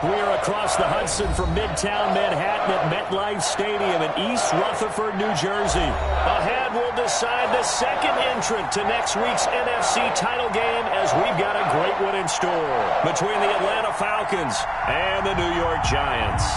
We're across the Hudson from Midtown Manhattan at MetLife Stadium in East Rutherford, New Jersey. Ahead, we'll decide the second entrant to next week's NFC title game as we've got a great one in store between the Atlanta Falcons and the New York Giants.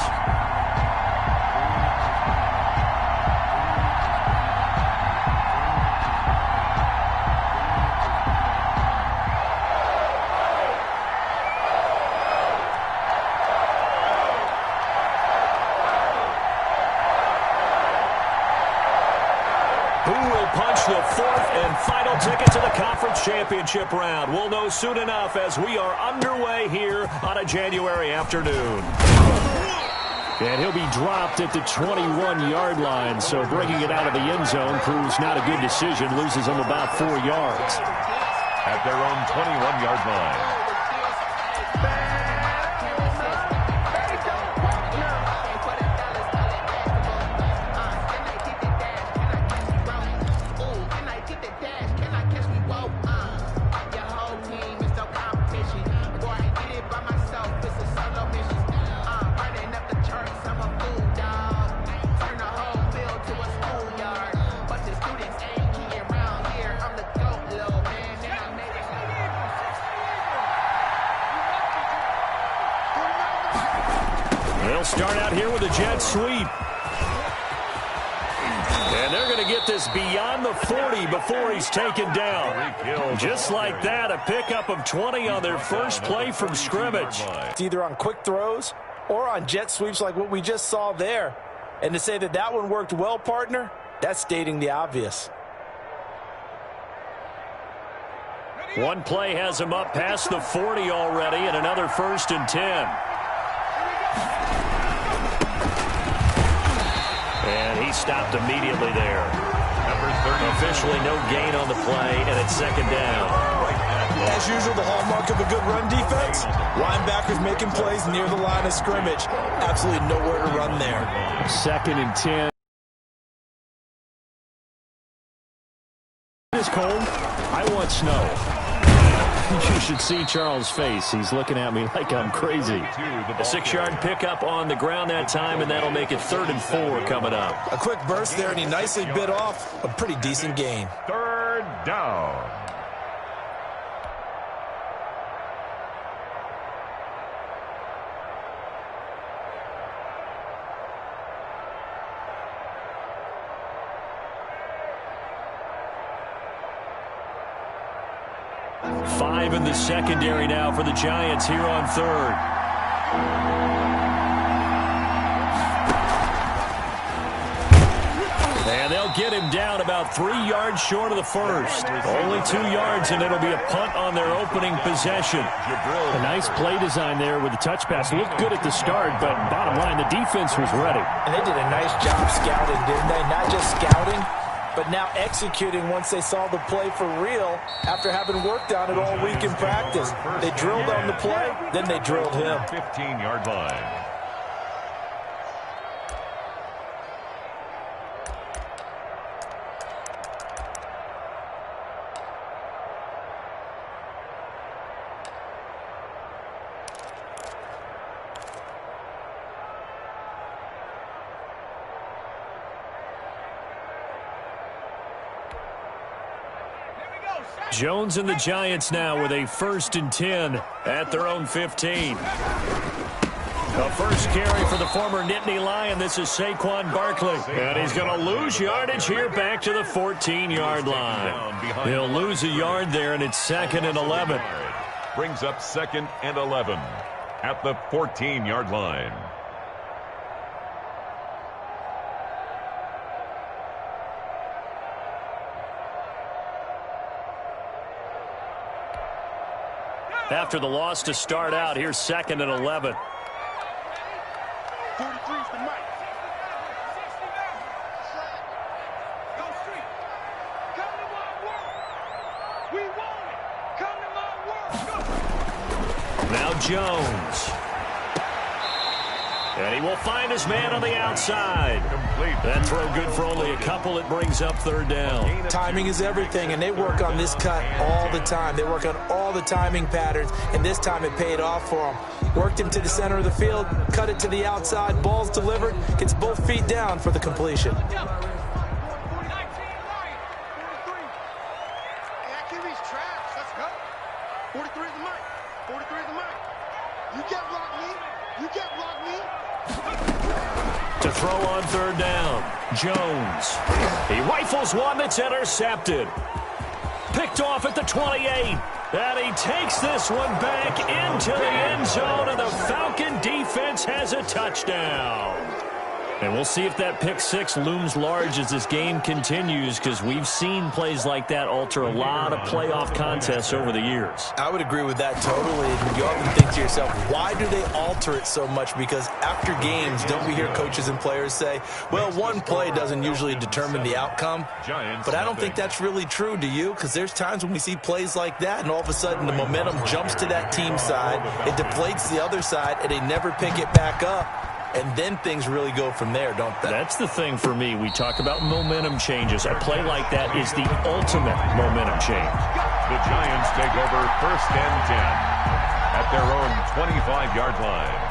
The fourth and final ticket to the conference championship round. We'll know soon enough as we are underway here on a January afternoon. And he'll be dropped at the 21-yard line, so bringing it out of the end zone proves not a good decision. Loses him about 4 yards. At their own 21-yard line. Start out here with a jet sweep. And they're going to get this beyond the 40 before he's taken down. Just like that, a pickup of 20 on their first play from scrimmage. It's either on quick throws or on jet sweeps like what we just saw there. And to say that that one worked well, partner, that's stating the obvious. One play has him up past the 40 already, and another 1st and 10. And he stopped immediately there. Officially no gain on the play, and it's 2nd down. As usual, the hallmark of a good run defense, linebackers making plays near the line of scrimmage. Absolutely nowhere to run there. 2nd and 10. It is cold. I want snow. You should see Charles' face. He's looking at me like I'm crazy. A 6-yard pickup on the ground that time, and that'll make it 3rd and 4 coming up. A quick burst there, and he nicely bit off a pretty decent gain. 3rd down. Five in the secondary now for the Giants here on 3rd. And they'll get him down about 3 yards short of the first. Only 2 yards, and it'll be a punt on their opening possession. A nice play design there with the touch pass. Looked good at the start, but bottom line, the defense was ready. And they did a nice job scouting, didn't they? Not just scouting, but now executing once they saw the play for real after having worked on it all week in practice. They drilled on the play, then they drilled him. 15-yard line. Jones and the Giants now with a 1st and 10 at their own 15. The first carry for the former Nittany Lion. This is Saquon Barkley. And he's going to lose yardage here back to the 14-yard line. He'll lose a yard there, and it's 2nd and 11. Brings up 2nd and 11 at the 14-yard line. After the loss to start out, here's 2nd and 11. 43's the mic. Go street. Come to my world. We want it. Come to my world. Go. Now Jones. And he will find his man on the outside. Complete. That throw good for only a couple. It brings up third down. Timing is everything, and they work on this cut all the time. They work on all the timing patterns, and this time it paid off for them. Worked him to the center of the field, cut it to the outside, ball's delivered, gets both feet down for the completion. To throw on third down, Jones. He rifles one that's intercepted. Picked off at the 28. And he takes this one back into the end zone, and the Falcon defense has a touchdown. And we'll see if that pick six looms large as this game continues, because we've seen plays like that alter a lot of playoff contests over the years. I would agree with that totally. And you often think to yourself, why do they alter it so much? Because after games, don't we hear coaches and players say, well, one play doesn't usually determine the outcome? But I don't think that's really true, do you? Because there's times when we see plays like that, and all of a sudden the momentum jumps to that team side, it deflates the other side, and they never pick it back up. And then things really go from there, don't they? That's the thing for me. We talk about momentum changes. A play like that is the ultimate momentum change. The Giants take over 1st and 10 at their own 25-yard line.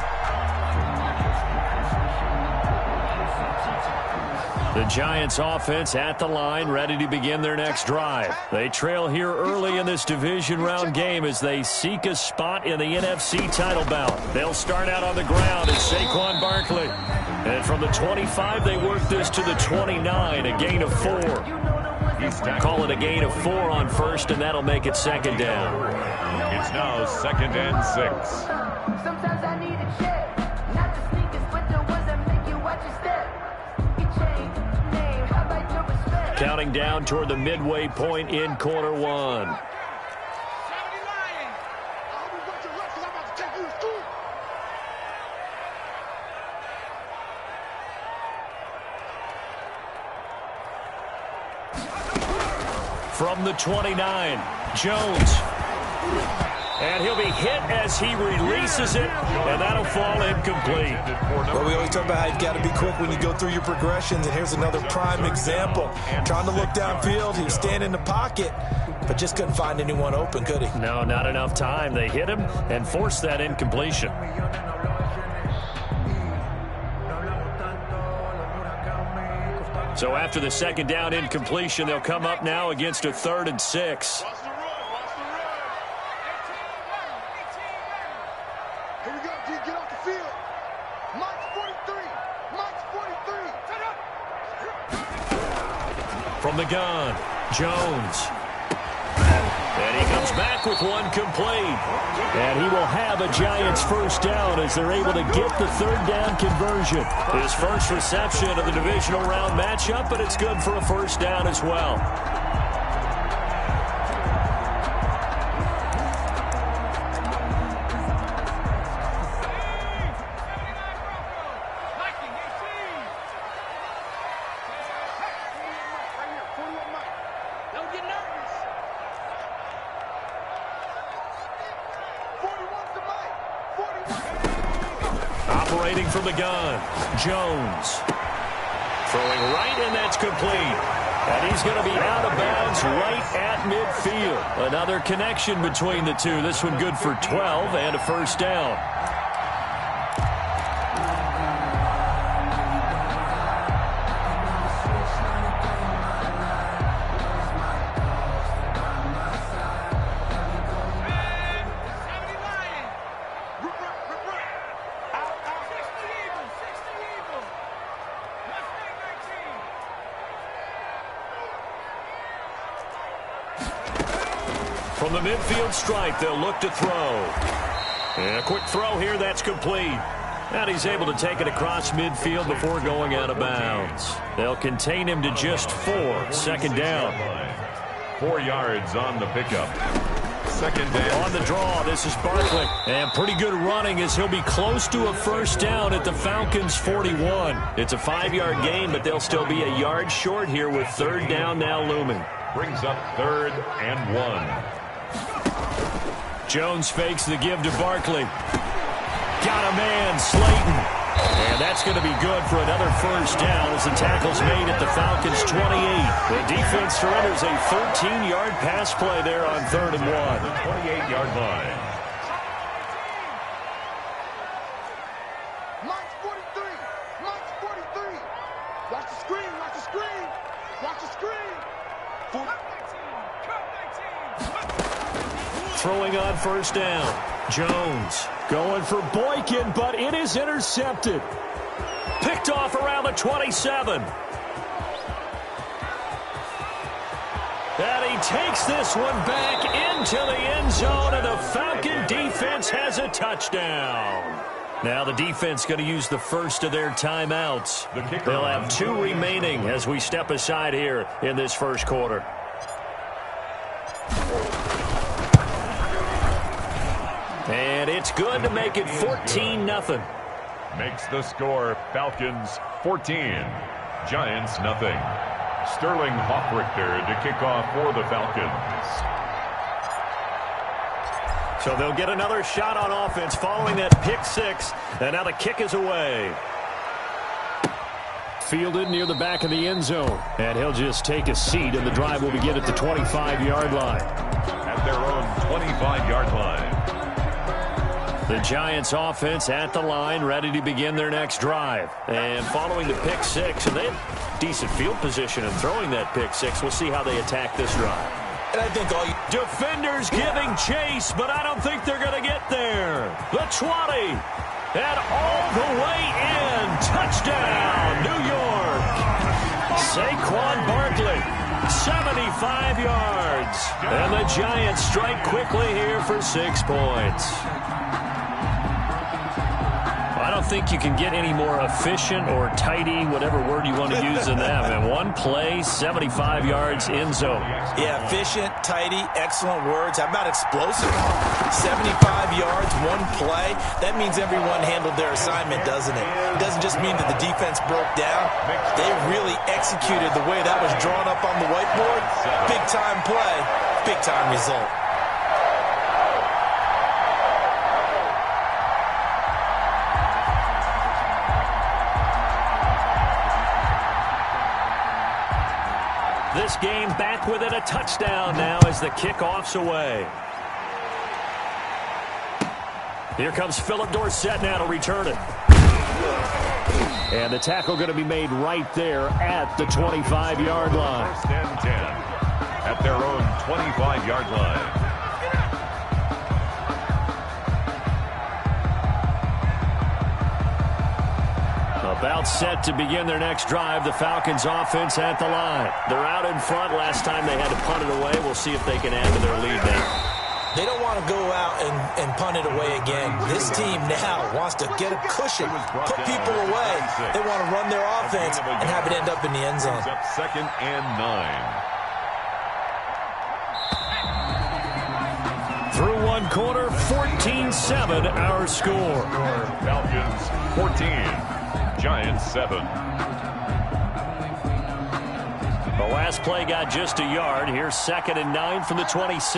The Giants offense at the line, ready to begin their next drive. They trail here early in this division round game as they seek a spot in the NFC title bout. They'll start out on the ground as Saquon Barkley. And from the 25, they work this to the 29, a gain of 4. Call it a gain of 4 on first, and that'll make it second down. It's now 2nd and 6. Sometimes I need a check, not the sneakers, but the ones that make you watch your step. Counting down toward the midway point in quarter one. From the 29, Jones. And he'll be hit as he releases it, and that'll fall incomplete. Well, we always talk about how you've got to be quick when you go through your progressions, and here's another prime example. Trying to look downfield, he was standing in the pocket, but just couldn't find anyone open, could he? No, not enough time. They hit him and forced that incompletion. So after the second down incompletion, they'll come up now against a 3rd and 6. From the gun, Jones. And he comes back with one complete. And he will have a Giants first down as they're able to get the 3rd down conversion. His first reception of the divisional round matchup, but it's good for a first down as well. Operating from the gun, Jones. Throwing right, and that's complete. And he's going to be out of bounds right at midfield. Another connection between the two. This one good for 12 and a first down. From the midfield stripe, they'll look to throw. And a quick throw here, that's complete. And he's able to take it across midfield before going out of bounds. They'll contain him to just 4. Second down. 4 yards on the pickup. Second down. On the draw, this is Barkley. And pretty good running as he'll be close to a first down at the Falcons' 41. It's a 5-yard gain, but they'll still be a yard short here with 3rd down now looming. Brings up 3rd and 1. Jones fakes the give to Barkley. Got a man, Slayton. And that's going to be good for another first down as the tackle's made at the Falcons' 28. The defense surrenders a 13-yard pass play there on 3rd and 1. 28-yard line. March 43. March 43. Watch the screen. Watch the screen. Watch the screen. Throwing on first down. Jones going for Boykin, but it is intercepted. Picked off around the 27. And he takes this one back into the end zone, and the Falcon defense has a touchdown. Now the defense going to use the first of their timeouts. They'll have 2 remaining as we step aside here in this first quarter. And it's good to make it 14-0. Makes the score Falcons 14, Giants nothing. Sterling Hoffrichter to kick off for the Falcons. So they'll get another shot on offense following that pick 6. And now the kick is away. Fielded near the back of the end zone. And he'll just take a seat, and the drive will begin at the 25-yard line. At their own 25-yard line. The Giants offense at the line, ready to begin their next drive. And following the pick 6, and they have decent field position in throwing that pick 6. We'll see how they attack this drive. And I think all you defenders giving chase, but I don't think they're going to get there. The 20, and all the way in. Touchdown, New York. Saquon Barkley, 75 yards. And the Giants strike quickly here for 6 points. I don't think you can get any more efficient or tidy, whatever word you want to use in that. And 1 play, 75 yards, end zone. Yeah, efficient, tidy, excellent words. How about explosive? 75 yards, 1 play. That means everyone handled their assignment, doesn't it? It doesn't just mean that the defense broke down. They really executed the way that was drawn up on the whiteboard. Big-time play, big-time result. This game back within a touchdown now as the kickoff's away. Here comes Philip Dorsett now to return it. And the tackle going to be made right there at the 25-yard line. 1st and 10 at their own 25-yard line. About set to begin their next drive. The Falcons offense at the line. They're out in front. Last time they had to punt it away. We'll see if they can add to their lead now. They don't want to go out and punt it away again. This team now wants to get a cushion, put people away. They want to run their offense and have it end up in the end zone. 2nd and 9. Through 1 quarter, 14-7 our score. Falcons 14. Giants 7. The last play got just a yard. Here's 2nd and 9 from the 26.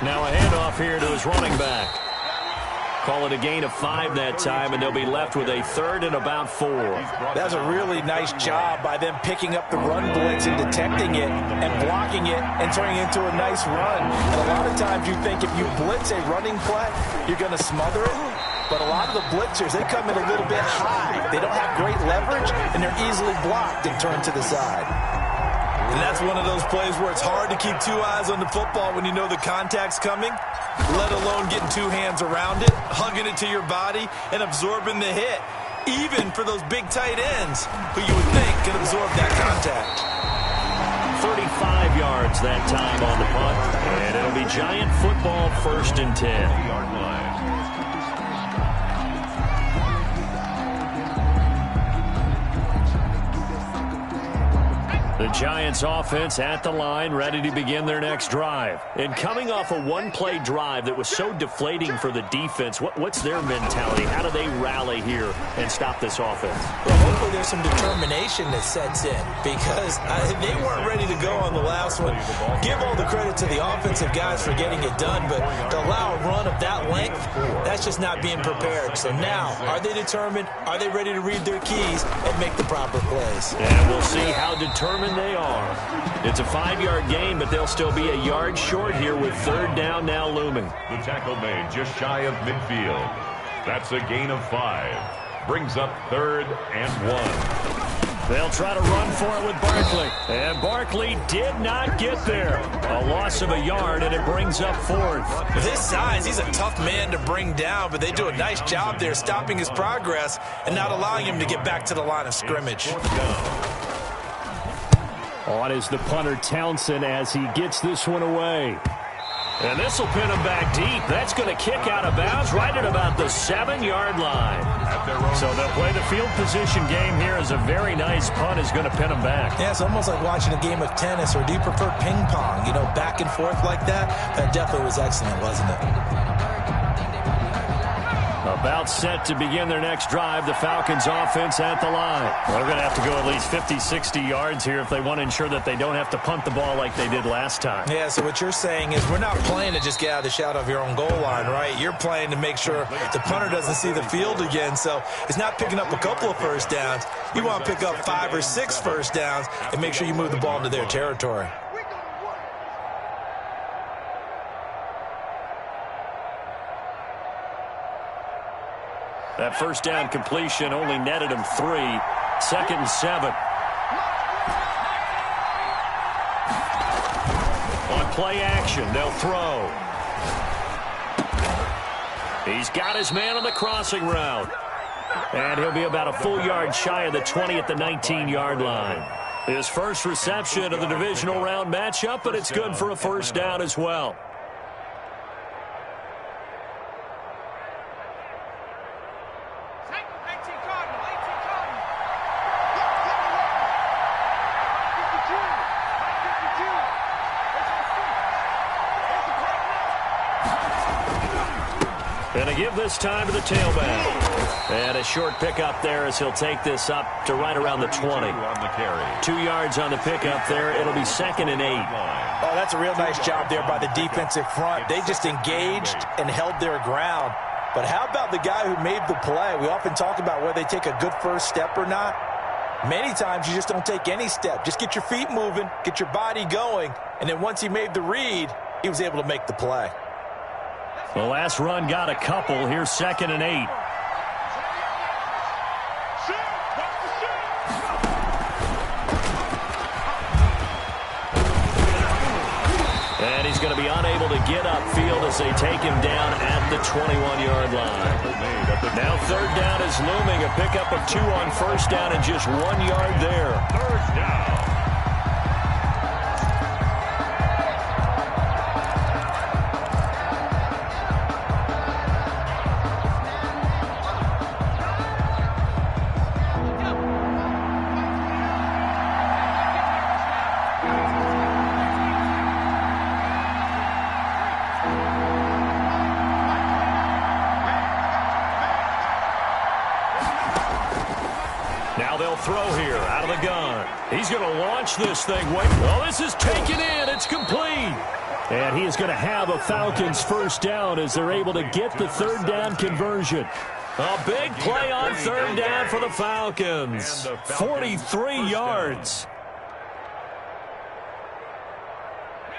Now a handoff here to his running back. Call it a gain of 5 that time, and they'll be left with a 3rd and about 4. That's a really nice job by them picking up the run blitz and detecting it and blocking it and turning it into a nice run. And a lot of times you think if you blitz a running play, you're going to smother it. But a lot of the blitzers, they come in a little bit high. They don't have great leverage, and they're easily blocked and turned to the side. And that's one of those plays where it's hard to keep 2 eyes on the football when you know the contact's coming, let alone getting 2 hands around it, hugging it to your body, and absorbing the hit, even for those big tight ends who you would think can absorb that contact. 35 yards that time on the punt, and it'll be Giant football 1st and 10. Yard line. The Giants offense at the line, ready to begin their next drive. And coming off a one-play drive that was so deflating for the defense, what's their mentality? How do they rally here and stop this offense? Well, hopefully there's some determination that sets in because they weren't ready to go on the last one. Give all the credit to the offensive guys for getting it done, but to allow a run of that length, that's just not being prepared. So now, are they determined? Are they ready to read their keys and make the proper plays? And we'll see how determined they are. It's a 5-yard gain, but they'll still be a yard short here with third down now looming. The tackle made just shy of midfield. That's a gain of 5. Brings up 3rd and 1. They'll try to run for it with Barkley. And Barkley did not get there. A loss of a yard, and it brings up 4th. With his size, he's a tough man to bring down, but they do a nice job there stopping his progress and not allowing him to get back to the line of scrimmage. On is the punter, Townsend, as he gets this one away. And this will pin him back deep. That's going to kick out of bounds right at about the 7-yard line. So they'll play the field position game here as a very nice punt is going to pin him back. Yeah, it's almost like watching a game of tennis, or do you prefer ping pong? You know, back and forth like that? That definitely was excellent, wasn't it? About set to begin their next drive, the Falcons offense at the line. Well, they're going to have to go at least 50, 60 yards here if they want to ensure that they don't have to punt the ball like they did last time. Yeah, so what you're saying is we're not playing to just get out of the shadow of your own goal line, right? You're playing to make sure the punter doesn't see the field again. So it's not picking up a couple of first downs. You want to pick up 5 or 6 first downs and make sure you move the ball into their territory. That first down completion only netted him 3. 2nd and 7. On play action, they'll throw. He's got his man on the crossing route. And he'll be about a full yard shy of the 20 at the 19-yard line. His first reception of the divisional round matchup, but it's good for a first down as well. Going to give this time to the tailback. And a short pickup there as he'll take this up to right around the 20. 2 yards on the pickup there. It'll be 2nd and 8. Oh, that's a real nice job there by the defensive front. They just engaged and held their ground. But how about the guy who made the play? We often talk about whether they take a good first step or not. Many times you just don't take any step. Just get your feet moving, get your body going, and then once he made the read, he was able to make the play. The last run got a couple. Here's 2nd and 8. And he's going to be unable to get upfield as they take him down at the 21-yard line. Now 3rd down is looming. A pickup of 2 on first down and just 1 yard there. 3rd down. Throw here out of the gun. He's going to launch this thing. Well, this is taken in. It's complete. And he is going to have a Falcons first down as they're able to get the 3rd down conversion. A big play on 3rd down for the Falcons. 43 yards.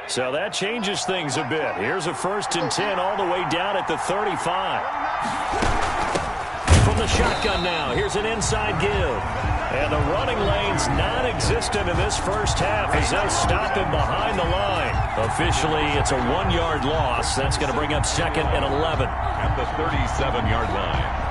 So that changes things a bit. Here's a 1st and 10 all the way down at the 35. From the shotgun now, here's an inside give. And the running lane's non-existent in this first half as they'll stop him behind the line. Officially, it's a 1-yard loss. That's going to bring up 2nd and 11. At the 37-yard line.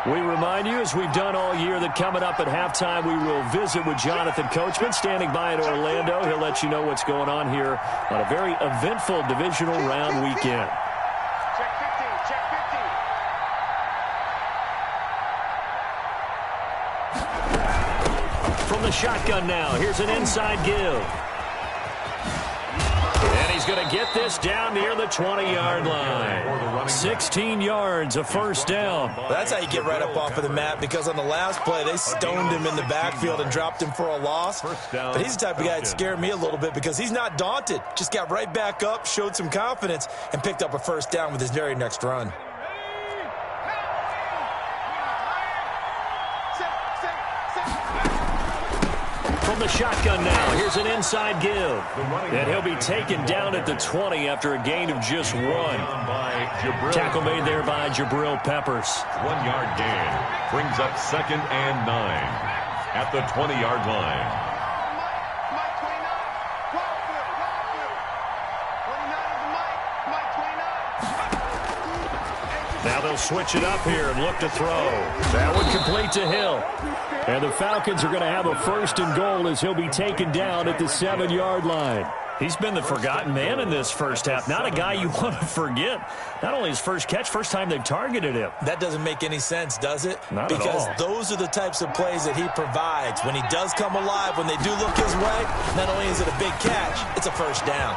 We remind you, as we've done all year, that coming up at halftime, we will visit with Jonathan Coachman, standing by in Orlando. He'll let you know what's going on here on a very eventful divisional round weekend. Check 15, check 15. From the shotgun now, here's an inside give. And he's going to get this down near the 20-yard line. 16 yards, a first down. That's how you get right up off of the mat, because on the last play, they stoned him in the backfield and dropped him for a loss. But he's the type of guy that scared me a little bit because he's not daunted. Just got right back up, showed some confidence, and picked up a first down with his very next run. From the shotgun now, here's an inside give. And he'll be taken down at the 20 after a gain of just 1. Tackle made there by Jabril Peppers. 1-yard gain brings up 2nd and 9 at the 20-yard line. Mike 29. 29 is the Mike. Mike 29. Now they'll switch it up here and look to throw. That one complete to Hill. And the Falcons are going to have a 1st and goal as he'll be taken down at the 7-yard line. He's been the forgotten man in this first half. Not a guy you want to forget. Not only his first catch, first time they've targeted him. That doesn't make any sense, does it? Not at all. Because those are the types of plays that he provides. When he does come alive, when they do look his way, not only is it a big catch, it's a first down.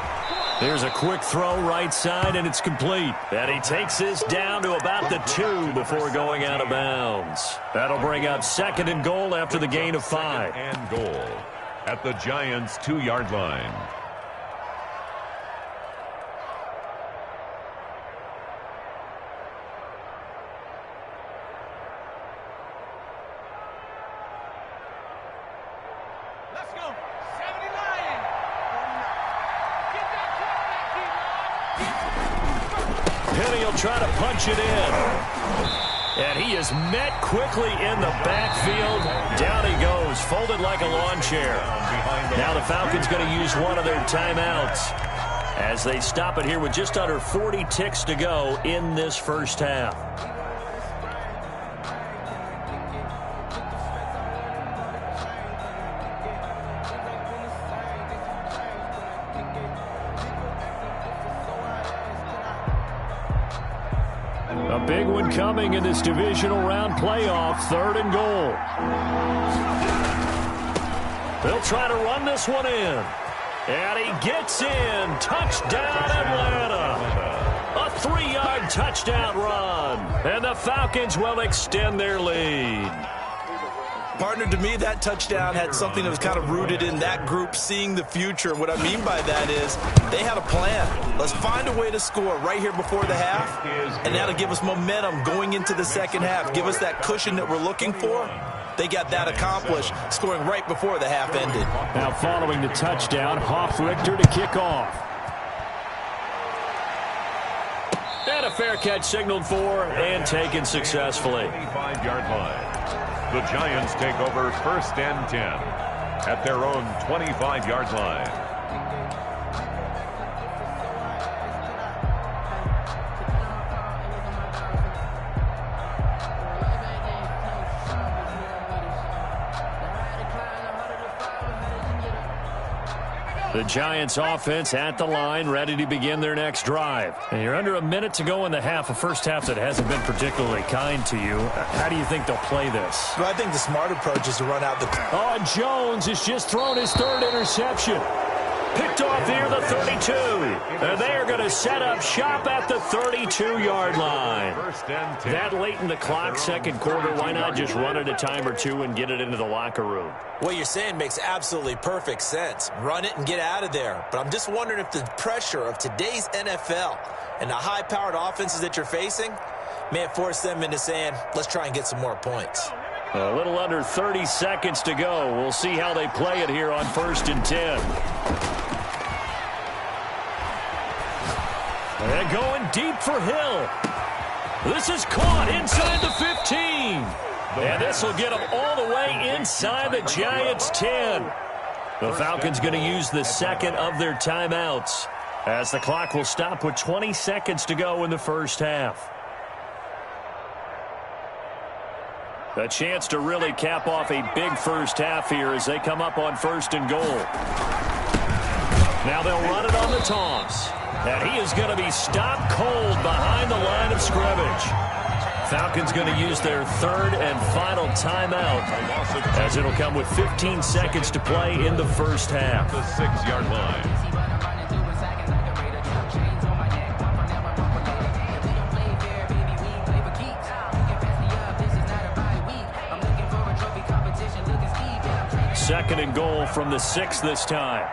There's a quick throw right side, and it's complete. And he takes this down to about the 2 before going out of bounds. That'll bring up 2nd and goal after the gain of 5. 2nd and goal at the Giants' 2-yard line. Let's go. 79. Penny will try to punch it in. And he is met quickly in the backfield. Down he goes, folded like a lawn chair. Now the Falcons going to use one of their timeouts as they stop it here with just under 40 ticks to go in this first half. A big one coming in this divisional round playoff, 3rd and goal. They'll try to run this one in. And he gets in. Touchdown, Atlanta. A 3-yard touchdown run. And the Falcons will extend their lead. Partner, to me, that touchdown had something that was kind of rooted in that group seeing the future. And what I mean by that is they had a plan. Let's find a way to score right here before the half, and that'll give us momentum going into the second half, give us that cushion that we're looking for. They got that accomplished, scoring right before the half ended. Now following the touchdown, Hoffrichter to kick off. And a fair catch signaled for and taken successfully. 25-yard line. The Giants take over 1st and 10 at their own 25-yard line. The Giants offense at the line, ready to begin their next drive. And you're under a minute to go in the half, a first half that hasn't been particularly kind to you. How do you think they'll play this? Well, I think the smart approach is to run out the... Oh, and Jones has just thrown his 3rd interception. Picked off near the 32. And they are going to set up shop at the 32-yard line. 1st and 10. That late in the clock, second quarter, why not just run it a time or two and get it into the locker room? What you're saying makes absolutely perfect sense. Run it and get out of there. But I'm just wondering if the pressure of today's NFL and the high-powered offenses that you're facing may have forced them into saying, let's try and get some more points. A little under 30 seconds to go. We'll see how they play it here on 1st and 10. And going deep for Hill. This is caught inside the 15. And this will get them all the way inside the Giants' 10. The Falcons going to use the 2nd of their timeouts as the clock will stop with 20 seconds to go in the first half. A chance to really cap off a big first half here as they come up on 1st and goal. Now they'll run it on the toss. And he is going to be stopped cold behind the line of scrimmage. Falcons going to use their 3rd and final timeout as it'll come with 15 seconds to play in the first half. The 6-yard line. Second and goal from the 6 this time.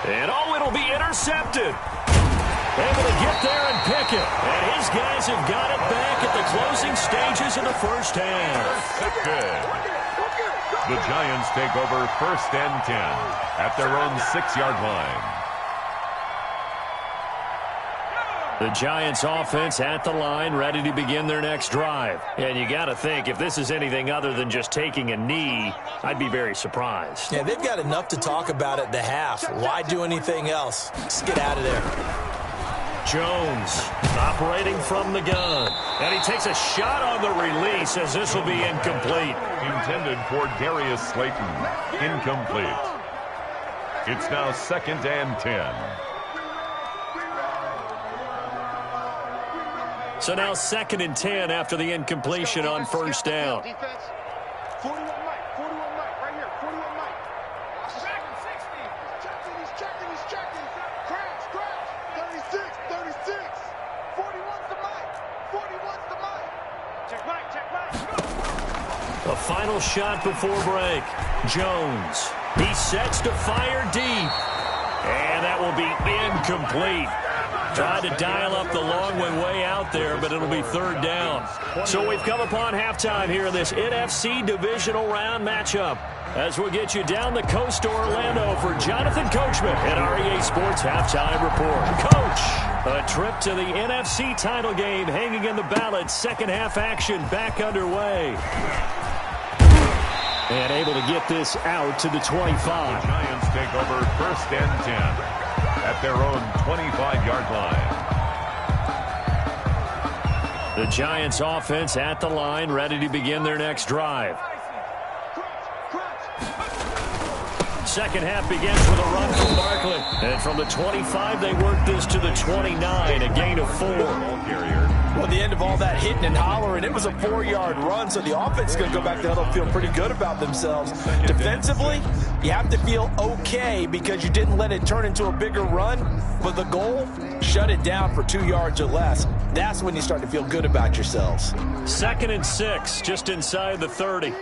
And it'll be intercepted. Able to get there and pick it. And his guys have got it back at the closing stages of the first half. Good. The Giants take over 1st and 10 at their own 6-yard line. The Giants offense at the line, ready to begin their next drive. And you got to think, if this is anything other than just taking a knee, I'd be very surprised. Yeah, they've got enough to talk about at the half. Why do anything else? Just get out of there. Jones operating from the gun. And he takes a shot on the release as this will be incomplete. Intended for Darius Slayton. Incomplete. It's now 2nd and 10. So now 2nd and 10 after the incompletion on 1st down. 41 Mike, 41 Mike, right here, 41 Mike. He's checking. Crash. 36. 41's the Mike. 41's the Mike. Check Mike. A final shot before break. Jones. He sets to fire deep. And that will be incomplete. Tried to dial up the long one way out there, but it'll be 3rd down. So we've come upon halftime here in this NFC divisional round matchup. As we'll get you down the coast to Orlando for Jonathan Coachman at our EA Sports Halftime Report. Coach, a trip to the NFC title game hanging in the balance. Second half action back underway. And able to get this out to the 25. The Giants take over 1st and 10. At their own 25-yard line. The Giants offense at the line, ready to begin their next drive. Second half begins with a run from Barkley. And from the 25, they work this to the 29, a gain of 4. Well, the end of all that hitting and hollering, it was a 4-yard run, so the offense is going to go back to the huddle, feel pretty good about themselves. Defensively, you have to feel okay because you didn't let it turn into a bigger run, but the goal, shut it down for 2 yards or less. That's when you start to feel good about yourselves. 2nd and 6, just inside the 30. All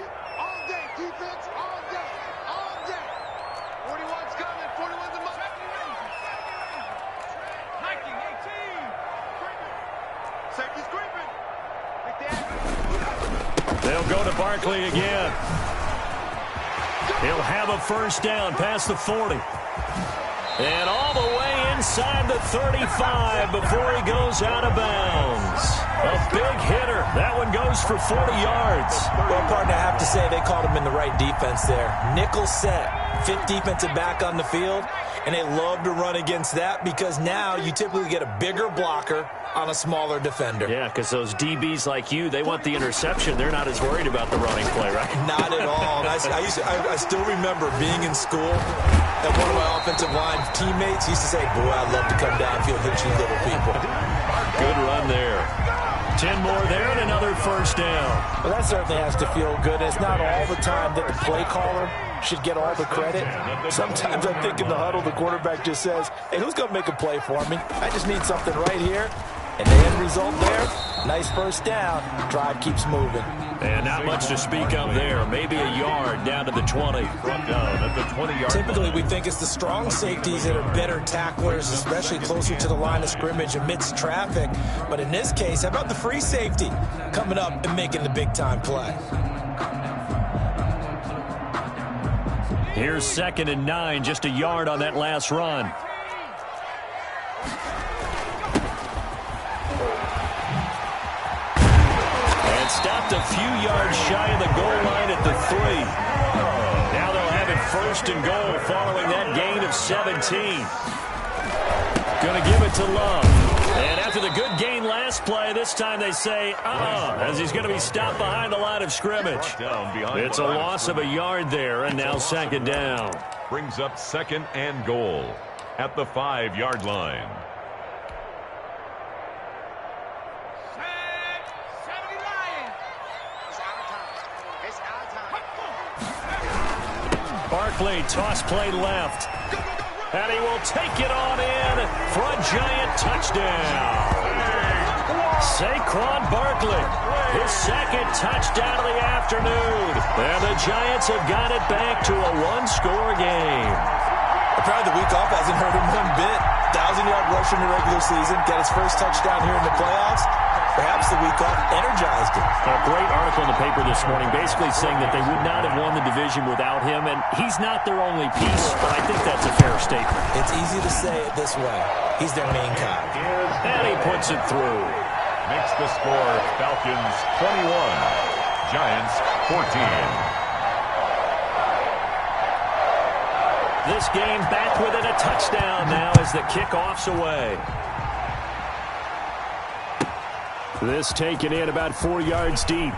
day, defense, all day. 41's coming, 41's the Mike. Nike, 18. Safety's creeping. They'll go to Barkley again. He'll have a first down past the 40. And all the way inside the 35 before he goes out of bounds. A big hitter. That one goes for 40 yards. Well, partner, I have to say they called him in the right defense there. Nickel set, 5th defensive back on the field, and they love to run against that because now you typically get a bigger blocker on a smaller defender. Yeah, because those DBs like you, they want the interception. They're not as worried about the running play, right? Not at all. And I still remember being in school, and one of my offensive line teammates used to say, boy, I'd love to come downfield, hit you little people. Good run there. 10 more there and another first down. Well, that certainly has to feel good. It's not all the time that the play caller should get all the credit. Sometimes I think in the huddle, the quarterback just says, hey, who's going to make a play for me? I just need something right here. And the end result there, nice first down. Drive keeps moving. And not much to speak of there. Maybe a yard down to the 20. Brought down at the 20-yard Typically, line. we think it's the strong safeties that are better tacklers, especially closer to the line of scrimmage amidst traffic. But in this case, how about the free safety coming up and making the big-time play? Here's 2nd and 9, just a yard on that last run. And stopped a few yards shy of the goal line at the 3. Now they'll have it 1st and goal following that gain of 17. going to give it to Love. And after the good gain last play, this time they say, as he's going to be stopped behind the line of scrimmage. It's a loss of a yard there, and now second down. Brings up 2nd and goal at the 5-yard line. Barkley, toss play left. And he will take it on in for a Giant touchdown. Saquon Barkley, his 2nd touchdown of the afternoon. And the Giants have got it back to a one-score game. Apparently the week off hasn't hurt him one bit. 1,000-yard rush in the regular season. Got his first touchdown here in the playoffs. Perhaps the week off energized him. A great article in the paper this morning basically saying that they would not have won the division without him, and he's not their only piece, but I think that's a fair statement. It's easy to say it this way. He's their main guy. And he puts it through. Makes the score Falcons 21, Giants 14. This game back within a touchdown now as the kickoff's away. This taken in about 4 yards deep.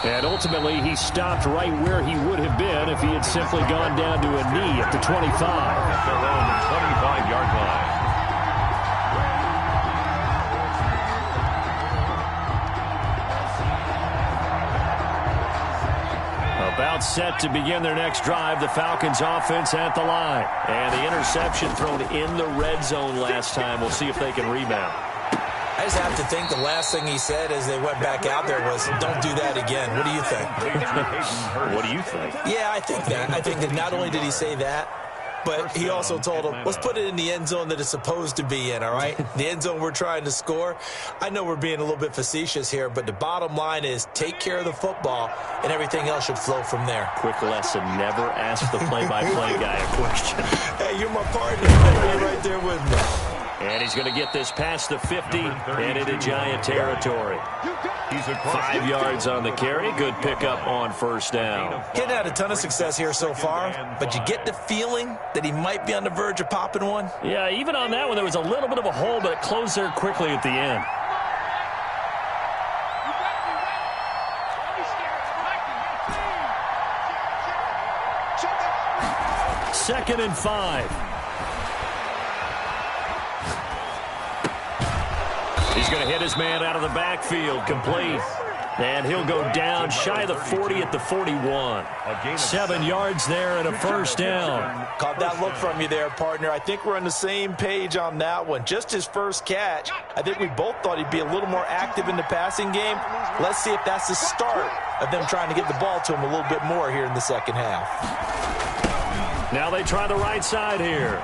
And ultimately, he stopped right where he would have been if he had simply gone down to a knee at the 25. At their own 25-yard line. About set to begin their next drive, the Falcons offense at the line. And the interception thrown in the red zone last time. We'll see if they can rebound. I just have to think the last thing he said as they went back out there was, don't do that again. What do you think? What do you think? Yeah, I think that. I think that not only did he say that, but he also told him, let's put it in the end zone that it's supposed to be in, all right? The end zone we're trying to score. I know we're being a little bit facetious here, but the bottom line is take care of the football, and everything else should flow from there. Quick lesson, never ask the play-by-play guy a question. Hey, you're my partner. You're right there with me. And he's going to get this past the 50 and into Giant territory. 5 yards on the carry. Good pickup on first down. Getting had a ton of success here so far, but you get the feeling that he might be on the verge of popping one. Yeah, even on that one, there was a little bit of a hole, but it closed there quickly at the end. Second and 5. He's going to hit his man out of the backfield, complete. And he'll go down shy of the 40 at the 41. 7 yards there and a first down. Caught that look from you there, partner. I think we're on the same page on that one. Just his first catch. I think we both thought he'd be a little more active in the passing game. Let's see if that's the start of them trying to get the ball to him a little bit more here in the second half. Now they try the right side here.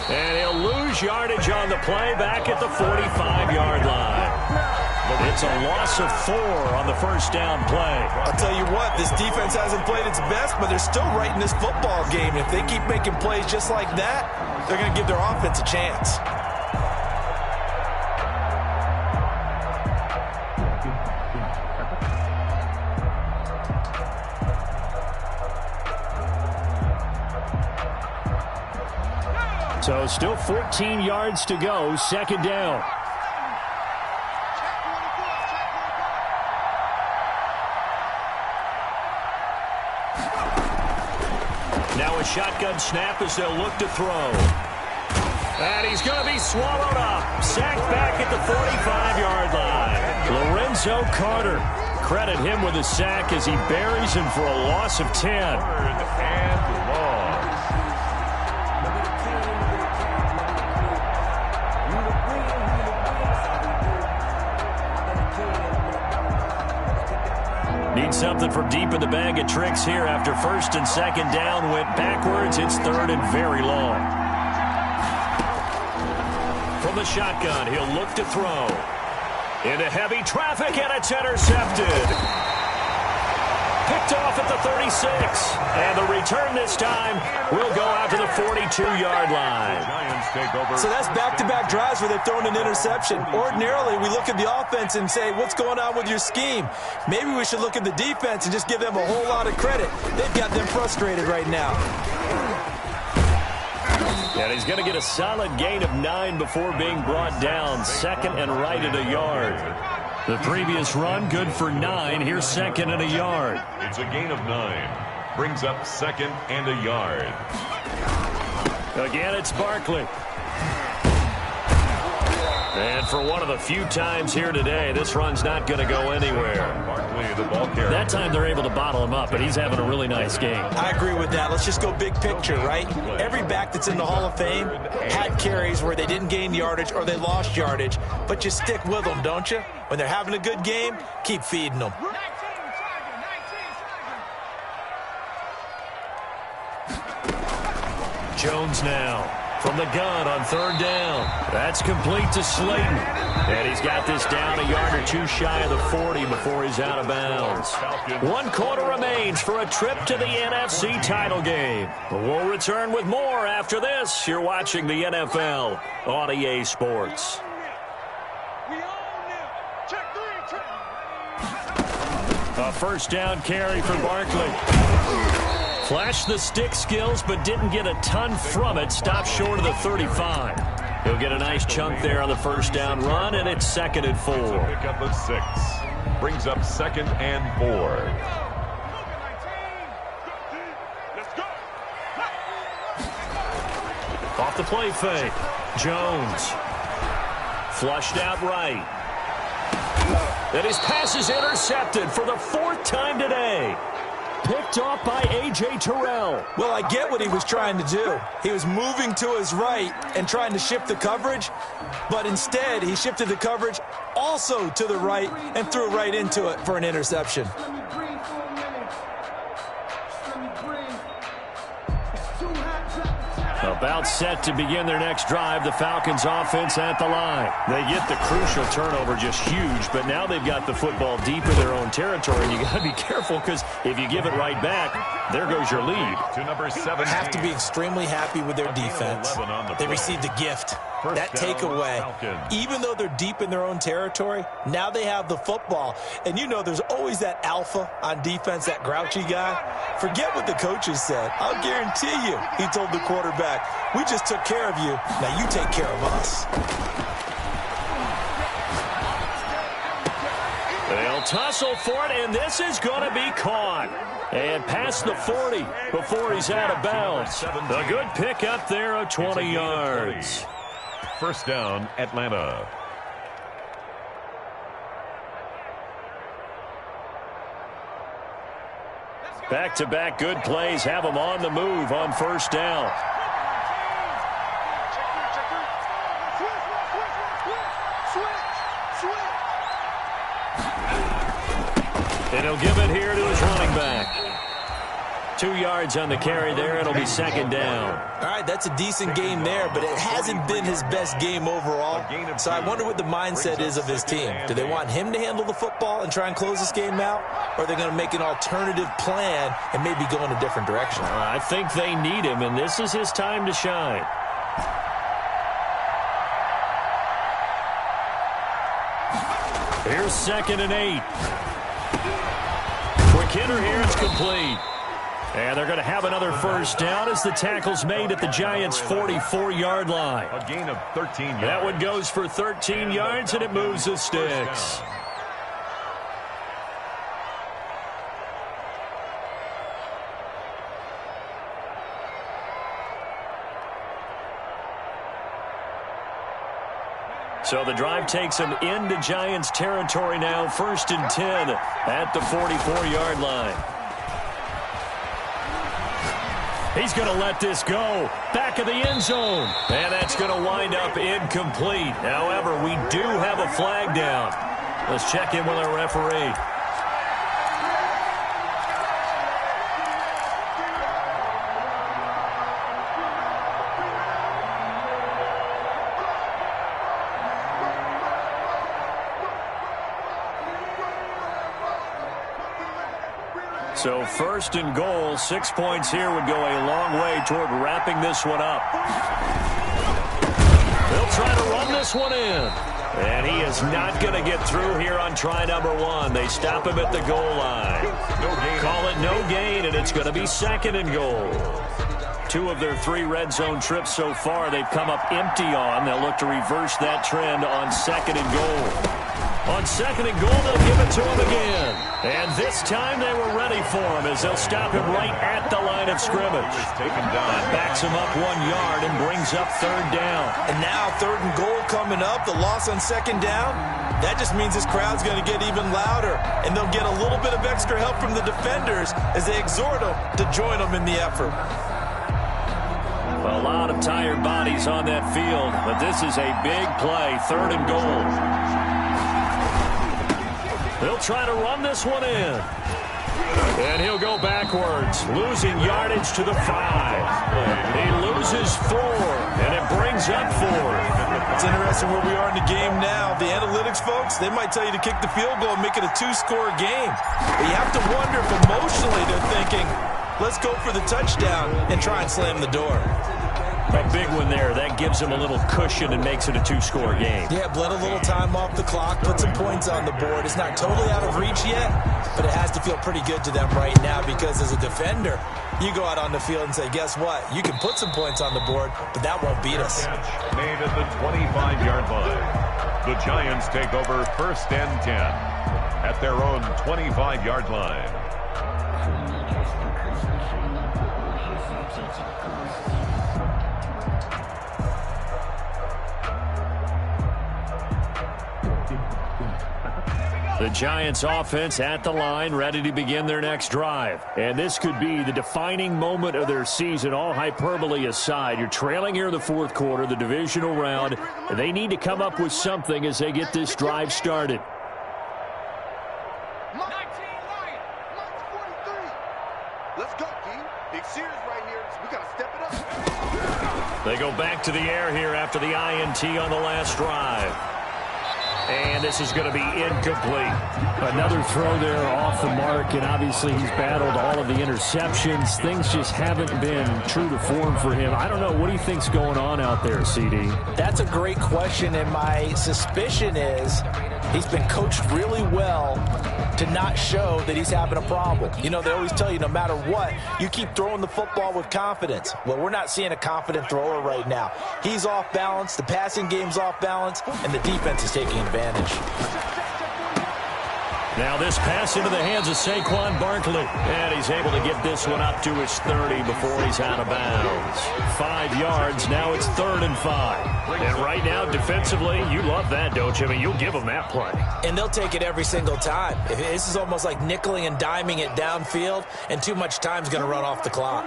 And he'll lose yardage on the play back at the 45-yard line. It's a loss of 4 on the first down play. I'll tell you what, this defense hasn't played its best, but they're still right in this football game. If they keep making plays just like that, they're going to give their offense a chance. So still 14 yards to go, second down. Now a shotgun snap as they'll look to throw. And he's going to be swallowed up. Sacked back at the 45-yard line. Lorenzo Carter. Credit him with a sack as he buries him for a loss of 10. And long. Need something for deep in the bag of tricks here after first and second down went backwards. It's third and very long. From the shotgun, he'll look to throw. Into heavy traffic, and it's intercepted. Picked off at the 36. And the return this time will go out to the 42-yard line. So that's back-to-back drives where they've thrown an interception. Ordinarily, we look at the offense and say, what's going on with your scheme? Maybe we should look at the defense and just give them a whole lot of credit. They've got them frustrated right now. And he's going to get a solid gain of 9 before being brought down. Second and right at a yard. The previous run, good for 9. Here's second and a yard. It's a gain of 9. Brings up second and a yard. Again, it's Barkley. And for one of the few times here today, this run's not going to go anywhere. Barkley, the ball carrier. That time they're able to bottle him up, but he's having a really nice game. I agree with that. Let's just go big picture, right? Every back that's in the Hall of Fame had carries where they didn't gain yardage or they lost yardage, but you stick with them, don't you? When they're having a good game, keep feeding them. Jones now from the gun on third down. That's complete to Slayton. And he's got this down a yard or two shy of the 40 before he's out of bounds. 1 quarter remains for a trip to the NFC title game. We'll return with more after this. You're watching the NFL on EA Sports. A first down carry for Barkley. Flashed the stick skills, but didn't get a ton from it. Stopped short of the 35. He'll get a nice chunk there on the first down run, and it's second and 4. Pick up a 6. Brings up second and 4. Off the play fake. Jones. Flushed out right. And his pass is intercepted for the 4th time today. Picked off by A.J. Terrell. Well, I get what he was trying to do. He was moving to his right and trying to shift the coverage, but instead he shifted the coverage also to the right and threw right into it for an interception. About set to begin their next drive, the Falcons offense at the line. They get the crucial turnover, just huge, but now they've got the football deep in their own territory, and you got to be careful because if you give it right back, there goes your lead. To number 17. Have to be extremely happy with their defense. They received a gift. That takeaway, even though they're deep in their own territory, now they have the football. And you know there's always that alpha on defense, that grouchy guy. Forget what the coaches said. I'll guarantee you, he told the quarterback, we just took care of you. Now you take care of us. They'll tussle for it, and this is going to be caught. And past the 40 before he's out of bounds. A good pick up there of 20 yards. First down, Atlanta. Back-to-back good plays have them on the move on first down. And he'll give it here to his running back. 2 yards on the carry there. It'll be second down. All right, that's a decent game there, but it hasn't been his best game overall. So I wonder what the mindset is of his team. Do they want him to handle the football and try and close this game out? Or are they going to make an alternative plan and maybe go in a different direction? I think they need him, and this is his time to shine. Here's second and 8. Quick hitter here, it's complete. And they're going to have another first down as the tackle's made at the Giants' 44-yard line. A gain of 13 yards. That one goes for 13 yards, and it moves the sticks. So the drive takes them into Giants territory now, 1st and 10 at the 44-yard line. He's going to let this go. Back of the end zone. And that's going to wind up incomplete. However, we do have a flag down. Let's check in with our referee. So 1st and goal, 6 points here would go a long way toward wrapping this one up. They'll try to run this one in. And he is not going to get through here on try number 1. They stop him at the goal line. No gain. Call it no gain, and it's going to be 2nd and goal. 2 of their 3 red zone trips so far, they've come up empty on. They'll look to reverse that trend on 2nd and goal. On 2nd and goal, they'll give it to him again. And this time they were ready for him as they'll stop him right at the line of scrimmage. That backs him up 1 yard and brings up 3rd down. And now 3rd and goal coming up, the loss on 2nd down. That just means this crowd's going to get even louder, and they'll get a little bit of extra help from the defenders as they exhort them to join them in the effort. A lot of tired bodies on that field, but this is a big play, 3rd and goal. They'll try to run this one in. And he'll go backwards, losing yardage to the 5. He loses 4, and it brings up 4. It's interesting where we are in the game now. The analytics folks, they might tell you to kick the field goal and make it a 2-score game. But you have to wonder if emotionally they're thinking, let's go for the touchdown and try and slam the door. A big one there. That gives them a little cushion and makes it a 2-score game. Yeah, bled a little time off the clock, put some points on the board. It's not totally out of reach yet, but it has to feel pretty good to them right now because as a defender, you go out on the field and say, guess what? You can put some points on the board, but that won't beat us. Made at the 25-yard line. The Giants take over 1st and 10 at their own 25-yard line. The Giants offense at the line, ready to begin their next drive. And this could be the defining moment of their season, all hyperbole aside. You're trailing here in the 4th quarter, the divisional round, and they need to come up with something as they get this drive started. 19 Lion, March 43. Let's go, team. Big series right here, so we got to step it up. They go back to the air here after the INT on the last drive. And this is going to be incomplete. Another throw there off the mark, and obviously he's battled all of the interceptions. Things just haven't been true to form for him. I don't know. What do you think's going on out there, CD? That's a great question, and my suspicion is he's been coached really well to not show that he's having a problem. You know, they always tell you no matter what, you keep throwing the football with confidence. Well, we're not seeing a confident thrower right now. He's off balance, the passing game's off balance, and the defense is taking advantage. Now this pass into the hands of Saquon Barkley. And he's able to get this one up to his 30 before he's out of bounds. 5 yards. Now it's 3rd and 5. And right now, defensively, you love that, don't you? I mean, you'll give them that play. And they'll take it every single time. This is almost like nickeling and diming it downfield, and too much time's going to run off the clock.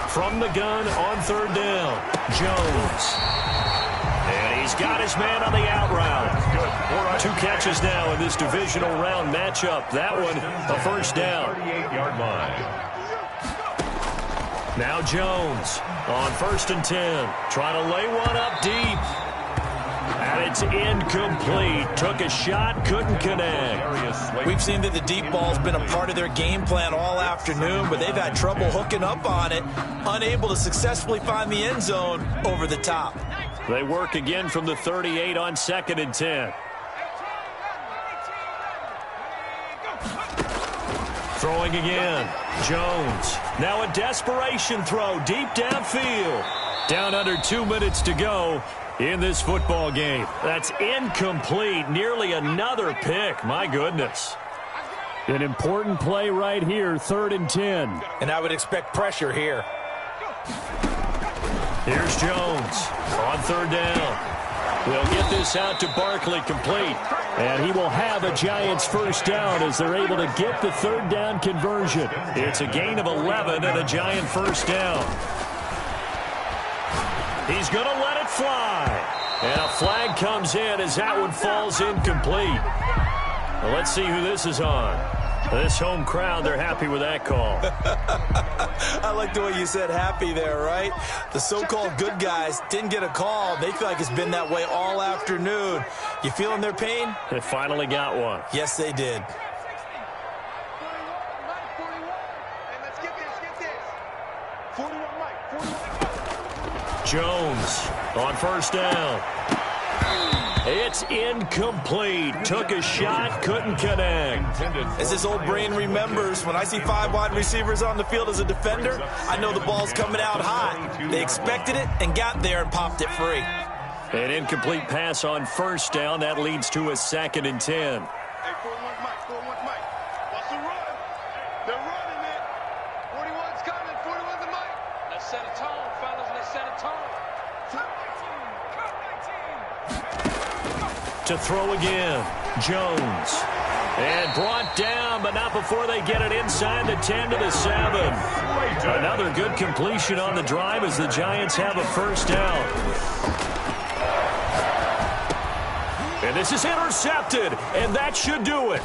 From the gun on 3rd down, Jones. And he's got his man on the out route. 2 catches now in this divisional round matchup. That one, a 1st down. 38-yard line. Now Jones on 1st and 10. Trying to lay one up deep. And it's incomplete. Took a shot, couldn't connect. We've seen that the deep ball's been a part of their game plan all afternoon, but they've had trouble hooking up on it, unable to successfully find the end zone over the top. They work again from the 38 on 2nd and 10. Throwing again. Jones. Now a desperation throw deep downfield. Down under 2 minutes to go in this football game. That's incomplete. Nearly another pick. My goodness. An important play right here, 3rd and 10. And I would expect pressure here. Here's Jones on 3rd down. They'll get this out to Barkley, complete. And he will have a Giants 1st down as they're able to get the 3rd down conversion. It's a gain of 11 and a Giant 1st down. He's going to let it fly. And a flag comes in as that one falls incomplete. Well, let's see who this is on. This home crowd, they're happy with that call. I like the way you said happy there, right? The so-called good guys didn't get a call. They feel like it's been that way all afternoon. You feeling their pain? They finally got one. Yes, they did. Jones on 1st down. It's incomplete. Took a shot, couldn't connect. As his old brain remembers, when I see 5 wide receivers on the field as a defender, I know the ball's coming out hot. They expected it and got there and popped it free. An incomplete pass on first down. That leads to a 2nd and 10. Hey, 4-1's Mike. 4-1's Mike. Watch the run. They're running it. 41's coming. 41's the Mike. Let's set a tone, fellas. Let's set a tone. To throw again, Jones. And brought down, but not before they get it inside the 10 to the 7. Another good completion on the drive as the Giants have a first down. And this is intercepted, and that should do it.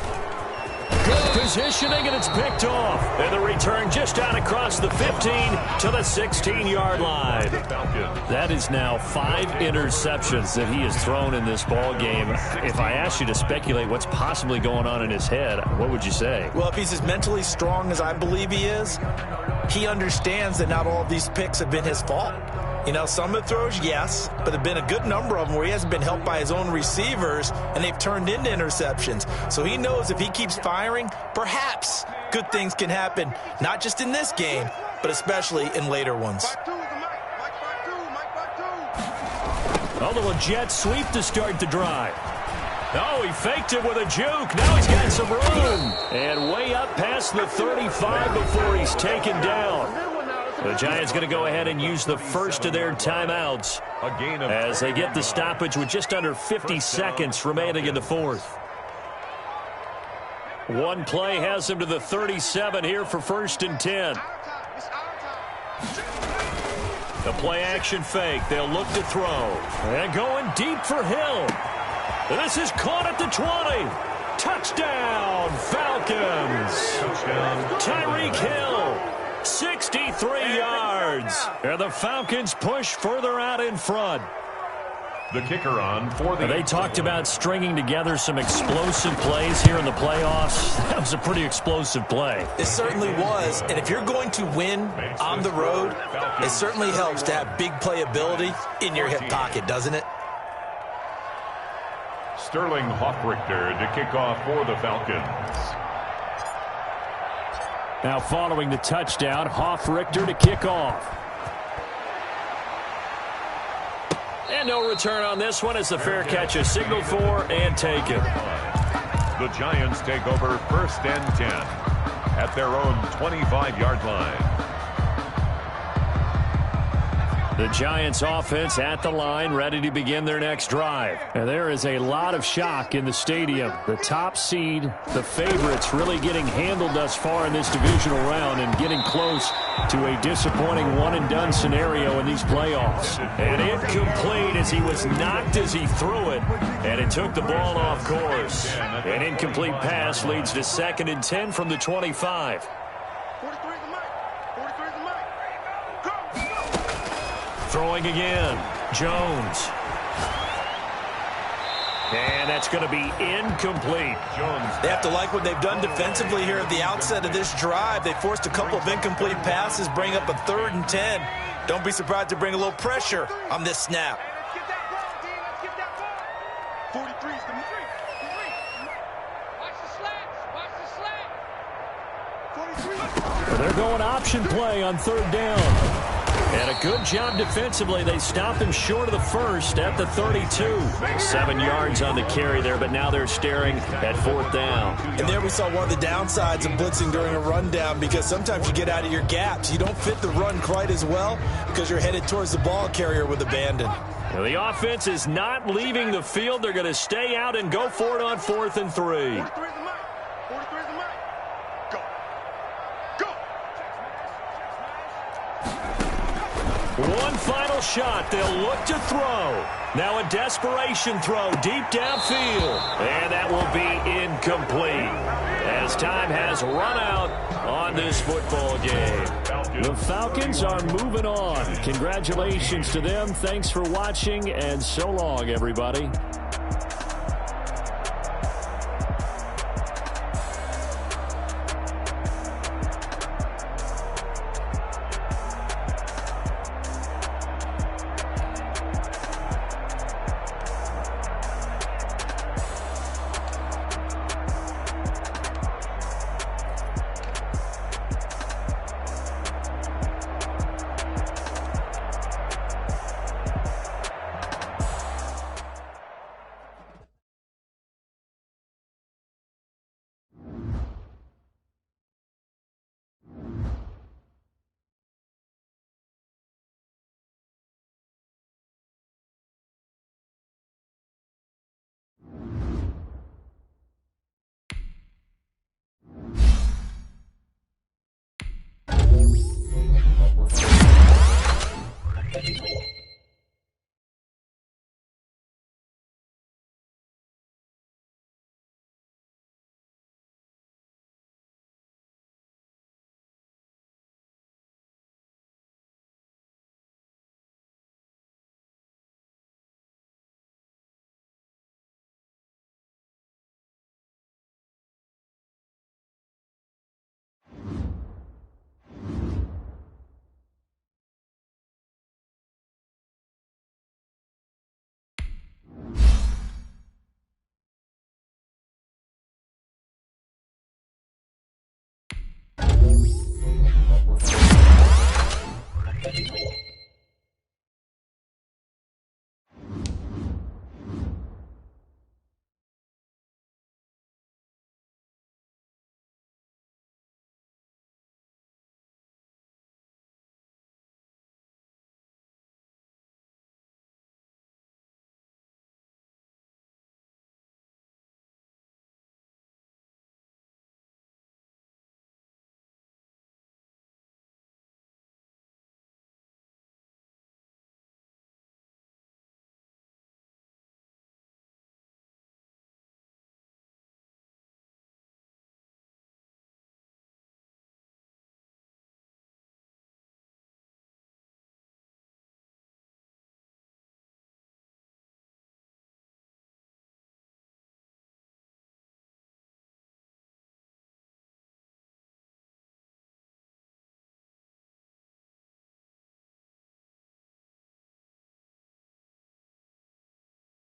Good positioning, and it's picked off. And the return just out across the 15 to the 16-yard line. That is now 5 interceptions that he has thrown in this ball game. If I asked you to speculate what's possibly going on in his head, what would you say? Well, if he's as mentally strong as I believe he is, he understands that not all of these picks have been his fault. You know, some of the throws, yes, but there have been a good number of them where he hasn't been helped by his own receivers, and they've turned into interceptions. So he knows if he keeps firing, perhaps good things can happen, not just in this game, but especially in later ones. 5-2 is the Mike. Mike 5-2. Mike 5-2. A little jet sweep to start the drive. Oh, he faked it with a juke. Now he's got some room. And way up past the 35 before he's taken down. The Giants going to go ahead and use the first of their timeouts as they get the stoppage with just under 50 seconds remaining in the fourth. One play has them to the 37 here for 1st and 10. The play action fake. They'll look to throw. And going deep for Hill. This is caught at the 20. Touchdown, Falcons. Tyreek Hill. 63 yards. And the Falcons push further out in front. The kicker on for the... They talked about stringing together some explosive plays here in the playoffs. That was a pretty explosive play. It certainly was. And if you're going to win on the road, it certainly helps to have big playability in your hip pocket, doesn't it? Sterling Hoffrichter to kick off for the Falcons. Now following the touchdown, Hoffrichter to kick off. And no return on this one as the fair catch is signaled for and taken. The Giants take over 1st and 10 at their own 25-yard line. The Giants offense at the line, ready to begin their next drive. And there is a lot of shock in the stadium. The top seed, the favorites, really getting handled thus far in this divisional round and getting close to a disappointing one-and-done scenario in these playoffs. And incomplete as he was knocked as he threw it, and it took the ball off course. An incomplete pass leads to 2nd and 10 from the 25. 43's the Mike. 43's the Mike. Throwing again, Jones. And that's going to be incomplete. They have to like what they've done defensively here at the outset of this drive. They forced a couple of incomplete passes, bring up a 3rd and 10. Don't be surprised to bring a little pressure on this snap. Let's get that ball, D. Let's get that ball. 43's the Mike. Watch the slants. Watch the slants. 43's. They're going option play on 3rd down. And a good job defensively. They stopped him short of the first at the 32. 7 yards on the carry there, but now they're staring at 4th down. And there we saw one of the downsides of blitzing during a rundown, because sometimes you get out of your gaps. You don't fit the run quite as well because you're headed towards the ball carrier with abandon. Now the offense is not leaving the field. They're going to stay out and go for it on 4th and 3. 43's the Mike. 43's the Mike. Go. Go. One final shot. They'll look to throw. Now a desperation throw deep downfield. And that will be incomplete as time has run out on this football game. The Falcons are moving on. Congratulations to them. Thanks for watching, and so long, everybody.